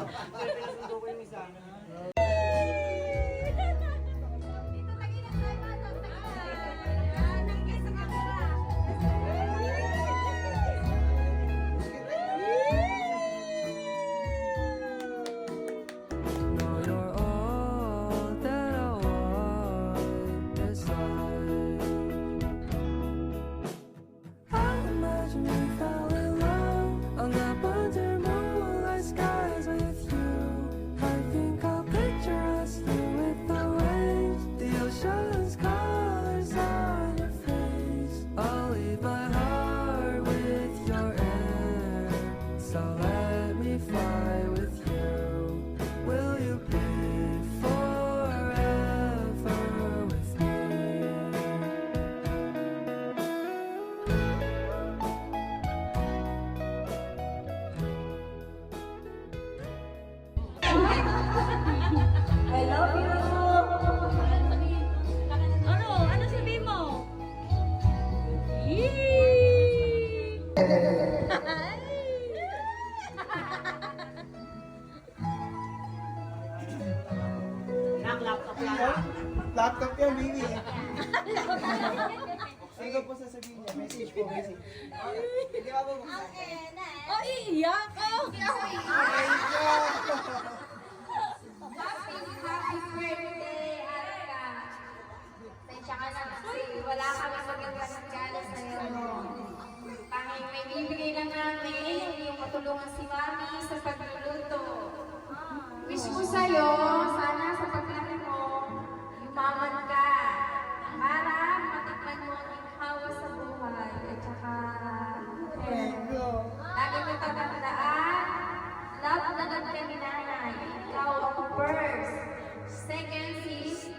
Pinasundo ko yung isa. I love you! Ano sabihin mo? Yee! Laptop yan. Laptop yan, baby. Ano po sasabihin niya? Message po, message. Hindi ba po buksan? Oh, iiyak! Oh! Hindi ako iiyak! Happy birthday, Arka! Tensya ka na kasi wala kami magandang galas na yun. Tanging may bibigay lang namin yung matulungan si Mami sa pagluluto. Wish ko sa'yo, sana sa paglaki mo, yumaman ka. Para matikman mo ang hawa sa buhay. At saka, lagi mo tatandaan, love na love ka ni nanay. Ikaw ang first. Second si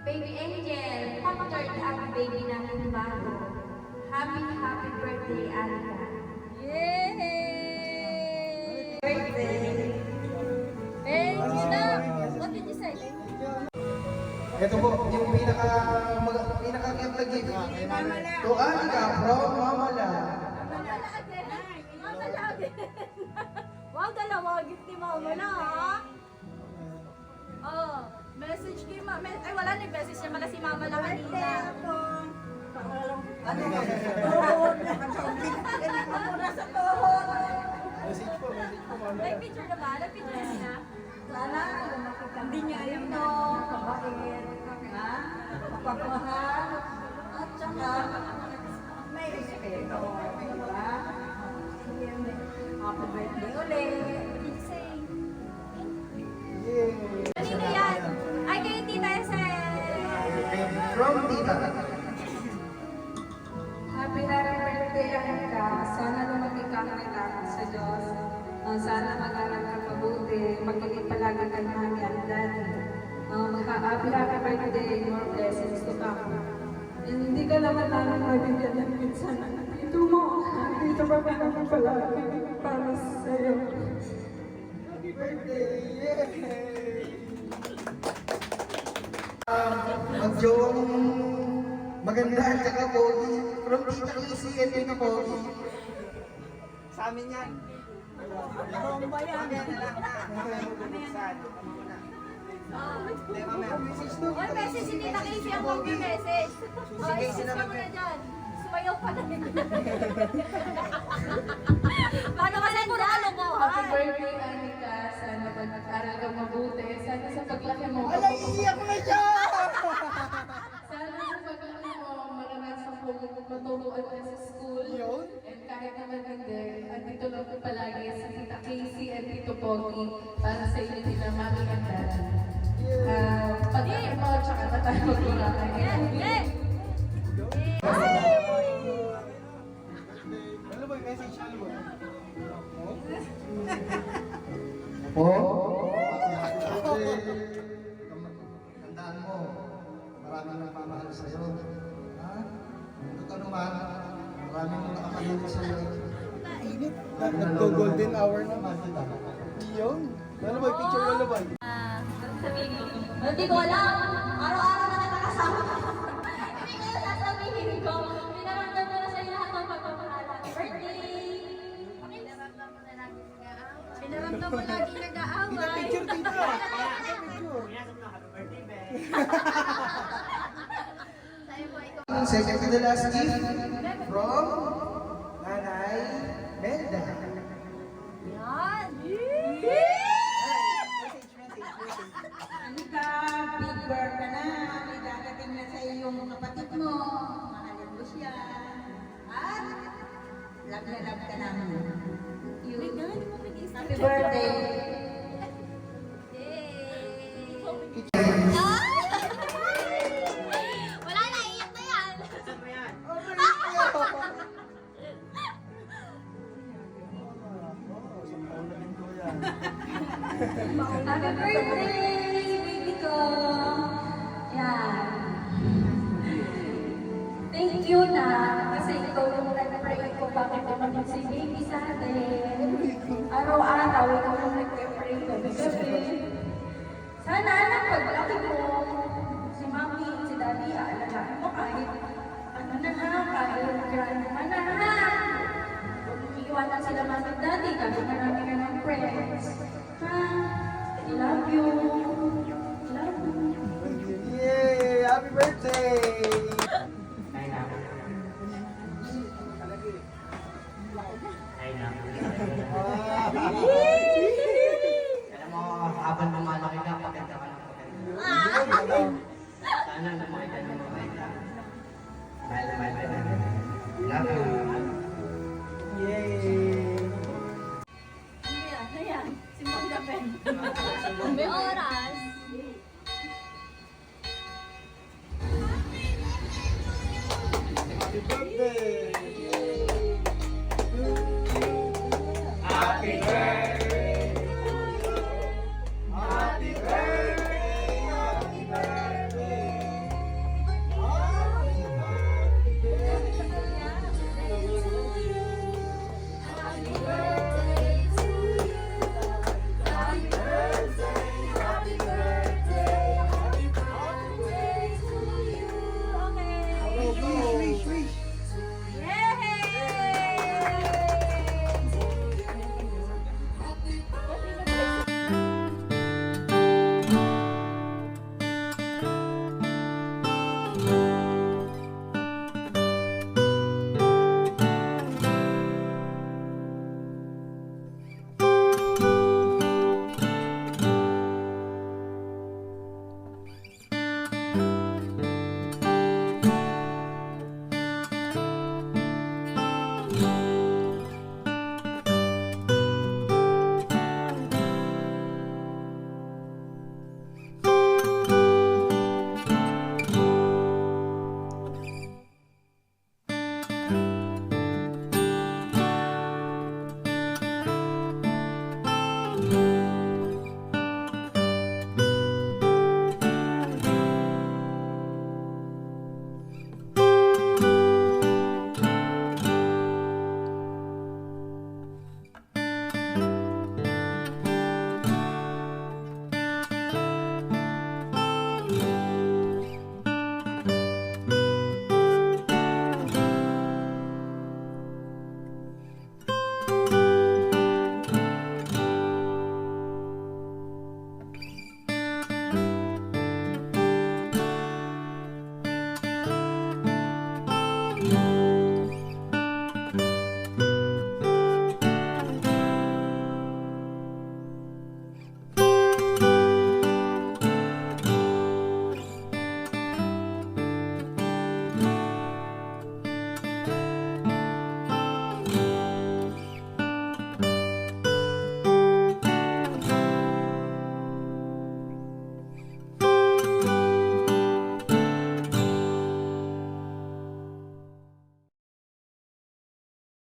Baby Angel. Third ang baby namin bago. Happy birthday, Alka. Yay! Birthday! Hey, stop! What did you say? Ito po, yung pinaka-cute na gift. To Anika from Mamala. Mama lagi! Wow, dalawa gift ni Mama na, ha? Oh, message kay Mama. Ay, wala na yung message niya. Mala si Mama lang kanina. Message po, Mama. May picture na ba? May picture na sila? Sana, hindi niya alam no, kabait, ha? Pagmahal, at saka may respeto, di ba? Happy birthday ulit. What did you say? Yay! Kanino yan? Ay, kay Tita Esel! From Tita. Happy birthday, Arka. Sana lumaki ka kailangan sa Diyos. Sana mag-aral ka mabuti. Makinig palagi ka ng mami at daddy. Happy birthday, more blessings to come. Hindi ka naman namin mabigyan ng minsan. Ito mo. Dito pa ba naman palagi para sa'yo. Happy birthday! Yay! Mag-jowang maganda at saka pogi. From Tita Easy and Tita Pogi. Sa amin yan. Bomba yan. Bubuksan. Hindi, mamaya. Message to. Oy, message si Tita Casey ang mag-message. Susi Oy, Casey sis ka naman muna yan. dyan. Sumayaw pa na rin. Paano kasi puro Happy kalokohan? birthday, Anika. Sana mag-aral ka mabuti. Sana sa paglaki mo. Alay, iiyak na siya! Sana sa paglaki mo, maranasan mo maturuan ka sa school. Yun. And kahit naman hindi, andito lang po palagi sa Tita Casey at Tito Pogi para sa inyo nila, Mami and Daddy. Paglaki mo, tsaka na tayo magkurakan. Yeah! Ano ba yung message? Ano ba? Po, tandaan mo, maraming nagmamahal sa'yo. Ha? Ito ka naman, maraming nakapalili sa'yo. Init. Nag-golden hour na. Mahal kita. Yun. Ano ba yung picture? Ano ba? Sabihin ko. Hindi ko alam. Araw-araw na nakakasama. Hindi ko sasabihin ko. Pinaramdam ko na sa lahat ng pagpapahal. Happy birthday! Pinaramdam ko na namin nga. Pinaramdam mo lagi nag-aaway. Picture dito. Sa'yo po, ikaw. Second to the last gift from Nanay Menda. Yan. Ano ka, big girl ka na, may dadating na sa iyong kapatid mo, mahalin mo siya, at love na love ka namin. May gano'n mo bigay sa Happy birthday! Wala na, iyak na yan. Happy birthday, baby ko! Yan. Thank you na, kasi ikaw yung nag-pray ko bakit naman si baby sa atin. Araw-araw, ikaw yung nag-pray ko gabi. Sana anak, paglaki mo, si mami at si daddy, aalagaan mo kahit ano na ha, kahit grand man na ha. Huwag iiwanan sila mami at daddy, kasi marami ka ng friends. Ha? I love you. Love you. Yay! Happy birthday! Alam mo, habang lumalaki ka, paganda ka ng paganda. Sana lumaki ka ng maganda. Mahal na mahal ka na. Love you.